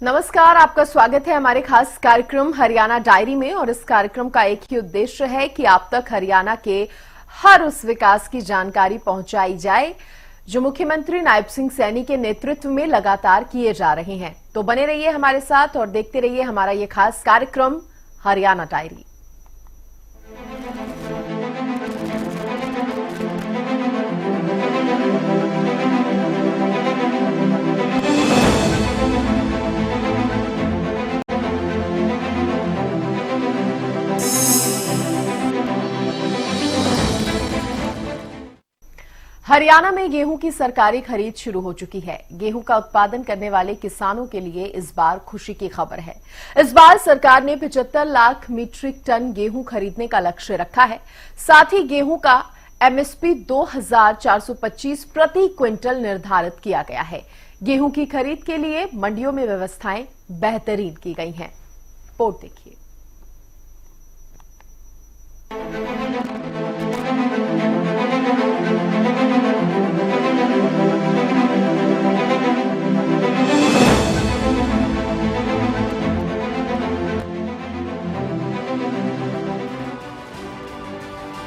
नमस्कार, आपका स्वागत है हमारे खास कार्यक्रम हरियाणा डायरी में। और इस कार्यक्रम का एक ही उद्देश्य है कि आप तक हरियाणा के हर उस विकास की जानकारी पहुंचाई जाए जो मुख्यमंत्री नायब सिंह सैनी के नेतृत्व में लगातार किए जा रहे हैं। तो बने रहिए हमारे साथ और देखते रहिए हमारा ये खास कार्यक्रम हरियाणा डायरी। हरियाणा में गेहूं की सरकारी खरीद शुरू हो चुकी है। गेहूं का उत्पादन करने वाले किसानों के लिए इस बार खुशी की खबर है। इस बार सरकार ने 75 लाख मीट्रिक टन गेहूं खरीदने का लक्ष्य रखा है। साथ ही गेहूं का एमएसपी 2425 प्रति क्विंटल निर्धारित किया गया है। गेहूं की खरीद के लिए मंडियों में व्यवस्थाएं बेहतरीन की गई हैं। रिपोर्ट देखिए।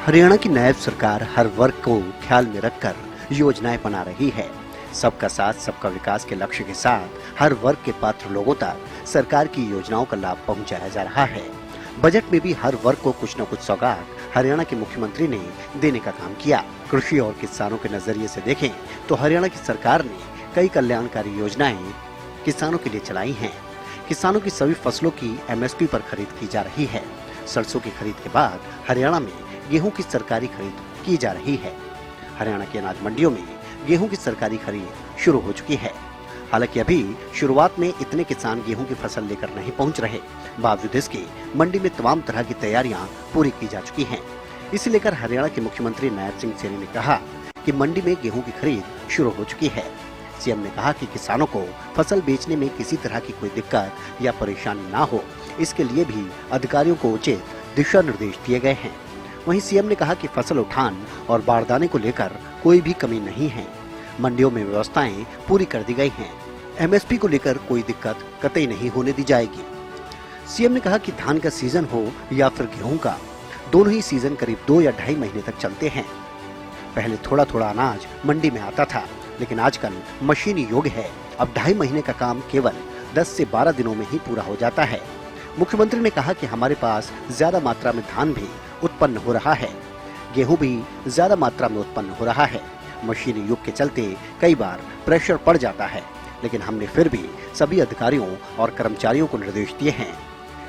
हरियाणा की नायब सरकार हर वर्ग को ख्याल में रखकर योजनाएं बना रही है। सबका साथ सबका विकास के लक्ष्य के साथ हर वर्ग के पात्र लोगों तक सरकार की योजनाओं का लाभ पहुंचाया जा रहा है। बजट में भी हर वर्ग को कुछ न कुछ सौगात हरियाणा के मुख्यमंत्री ने देने का काम किया। कृषि और किसानों के नजरिए से देखें तो हरियाणा की सरकार ने कई कल्याणकारी योजनाएं किसानों के लिए चलाई हैं। किसानों की सभी फसलों की एमएसपी पर खरीद की जा रही है। सरसों की खरीद के बाद हरियाणा में गेहूं की सरकारी खरीद की जा रही है। हरियाणा की अनाज मंडियों में गेहूं की सरकारी खरीद शुरू हो चुकी है। हालांकि अभी शुरुआत में इतने किसान गेहूं की फसल लेकर नहीं पहुंच रहे, बावजूद इसके मंडी में तमाम तरह की तैयारियां पूरी की जा चुकी हैं। इसे लेकर हरियाणा के मुख्यमंत्री नायब सिंह सैनी ने कहा कि मंडी में गेहूं की खरीद शुरू हो चुकी है। सीएम ने कहा कि किसानों को फसल बेचने में किसी तरह की कोई दिक्कत या परेशानी ना हो, इसके लिए भी अधिकारियों को उचित दिशा निर्देश दिए गए हैं। वहीं सीएम ने कहा कि फसल उठान और बारदाने को लेकर कोई भी कमी नहीं है। मंडियों में व्यवस्थाएं पूरी कर दी गई हैं। एमएसपी को लेकर कोई दिक्कत कतई नहीं होने दी जाएगी। सीएम ने कहा कि धान का सीजन हो या फिर गेहूं का, दोनों ही सीजन करीब 2 या 2.5 महीने तक चलते हैं। पहले थोड़ा थोड़ा अनाज मंडी में आता था, लेकिन आजकल मशीनी युग है। अब 2.5 महीने का काम केवल 10 से 12 दिनों में ही पूरा हो जाता है। मुख्यमंत्री ने कहा कि हमारे पास ज्यादा मात्रा में धान भी उत्पन्न हो रहा है, गेहूं भी ज्यादा मात्रा में उत्पन्न हो रहा है। मशीनी युग के चलते कई बार प्रेशर पड़ जाता है, लेकिन हमने फिर भी सभी अधिकारियों और कर्मचारियों को निर्देश दिए हैं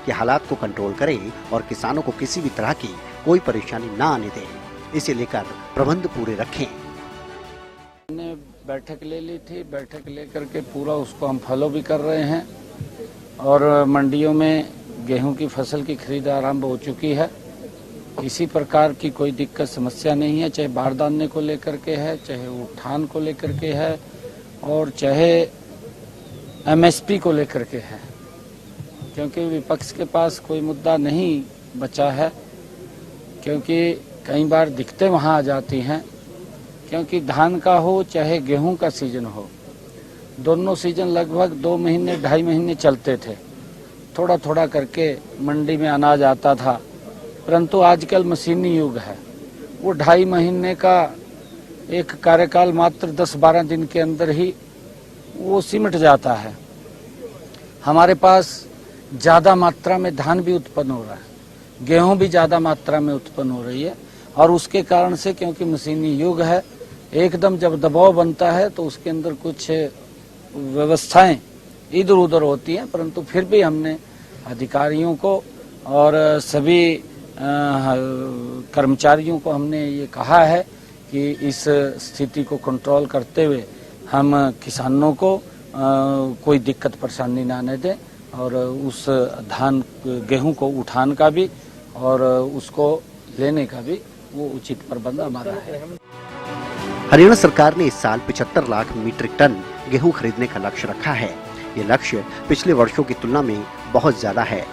कि हालात को कंट्रोल करें और किसानों को किसी भी तरह की कोई परेशानी ना आने दें। इसे लेकर प्रबंध पूरे रखें। हमने बैठक ले ली थी, बैठक लेकर के पूरा उसको हम फॉलो भी कर रहे हैं और मंडियों में गेहूं की फसल की खरीद आरंभ हो चुकी है। किसी प्रकार की कोई दिक्कत समस्या नहीं है, चाहे बारदाने को लेकर के है, चाहे उठान को लेकर के है और चाहे एमएसपी को लेकर के है, क्योंकि विपक्ष के पास कोई मुद्दा नहीं बचा है। क्योंकि कई बार दिक्कतें वहां आ जाती हैं, क्योंकि धान का हो चाहे गेहूं का सीजन हो, दोनों सीजन लगभग 2 महीने 2.5 महीने चलते थे। थोड़ा थोड़ा करके मंडी में अनाज आता था, परंतु आजकल मशीनी युग है। वो 2.5 महीने का एक कार्यकाल मात्र 10-12 दिन के अंदर ही वो सिमट जाता है। हमारे पास ज़्यादा मात्रा में धान भी उत्पन्न हो रहा है, गेहूं भी ज़्यादा मात्रा में उत्पन्न हो रही है और उसके कारण से, क्योंकि मशीनी युग है, एकदम जब दबाव बनता है तो उसके अंदर कुछ व्यवस्थाएं इधर उधर होती हैं। परंतु फिर भी हमने अधिकारियों को और सभी कर्मचारियों को हमने ये कहा है कि इस स्थिति को कंट्रोल करते हुए हम किसानों को कोई दिक्कत परेशानी ना आने दें और उस धान गेहूं को उठान का भी और उसको लेने का भी वो उचित प्रबंध हमारा है। हरियाणा सरकार ने इस साल 75 लाख मीट्रिक टन गेहूं खरीदने का लक्ष्य रखा है। ये लक्ष्य पिछले वर्षों की तुलना में बहुत ज्यादा है,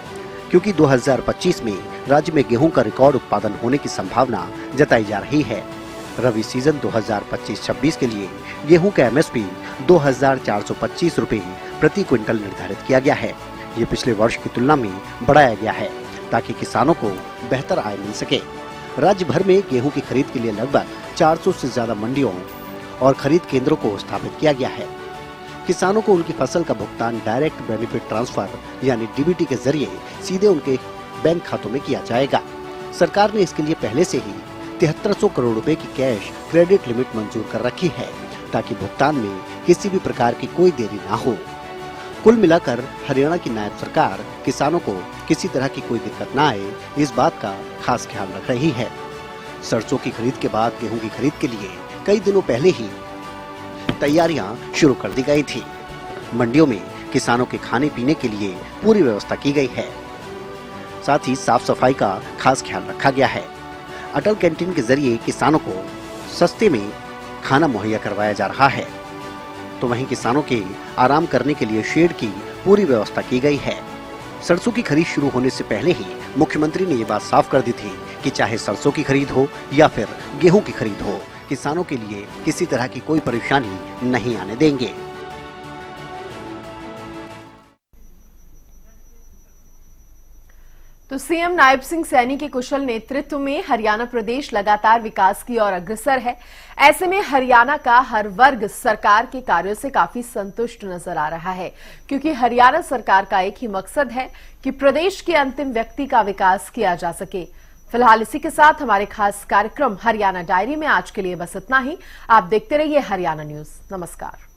क्योंकि 2025 में राज्य में गेहूं का रिकॉर्ड उत्पादन होने की संभावना जताई जा रही है। रबी सीजन 2025-26 के लिए गेहूं का एमएसपी 2,425 रुपए प्रति क्विंटल निर्धारित किया गया है। ये पिछले वर्ष की तुलना में बढ़ाया गया है ताकि किसानों को बेहतर आय मिल सके। राज्य भर में गेहूं की खरीद के लिए लगभग 400 से ज्यादा मंडियों और खरीद केंद्रों को स्थापित किया गया है। किसानों को उनकी फसल का भुगतान डायरेक्ट बेनिफिट ट्रांसफर यानी डीबीटी के जरिए सीधे उनके बैंक खातों में किया जाएगा। सरकार ने इसके लिए पहले से ही 7300 करोड़ रुपए की कैश क्रेडिट लिमिट मंजूर कर रखी है ताकि भुगतान में किसी भी प्रकार की कोई देरी ना हो। कुल मिलाकर हरियाणा की नायब सरकार किसानों को किसी तरह की कोई दिक्कत न आए इस बात का खास ख्याल रख रही है। सरसों की खरीद के बाद गेहूं की खरीद के लिए कई दिनों पहले ही तैयारियां शुरू कर दी गई थी। मंडियों में किसानों के खाने पीने के लिए पूरी व्यवस्था की गई है। साथ ही साफ सफाई का खास ख्याल रखा गया है। अटल कैंटीन के जरिए किसानों को सस्ते में खाना मुहैया करवाया जा रहा है, तो वहीं किसानों के आराम करने के लिए शेड की पूरी व्यवस्था की गई है। सरसों की खरीद शुरू होने से पहले ही मुख्यमंत्री ने ये बात साफ कर दी थी कि चाहे सरसों की खरीद हो या फिर गेहूं की खरीद हो, किसानों के लिए किसी तरह की कोई परेशानी नहीं आने देंगे। तो सीएम नायब सिंह सैनी के कुशल नेतृत्व में हरियाणा प्रदेश लगातार विकास की ओर अग्रसर है। ऐसे में हरियाणा का हर वर्ग सरकार के कार्यों से काफी संतुष्ट नजर आ रहा है, क्योंकि हरियाणा सरकार का एक ही मकसद है कि प्रदेश के अंतिम व्यक्ति का विकास किया जा सके। फिलहाल इसी के साथ हमारे खास कार्यक्रम हरियाणा डायरी में आज के लिए बस इतना ही। आप देखते रहिए हरियाणा न्यूज। नमस्कार।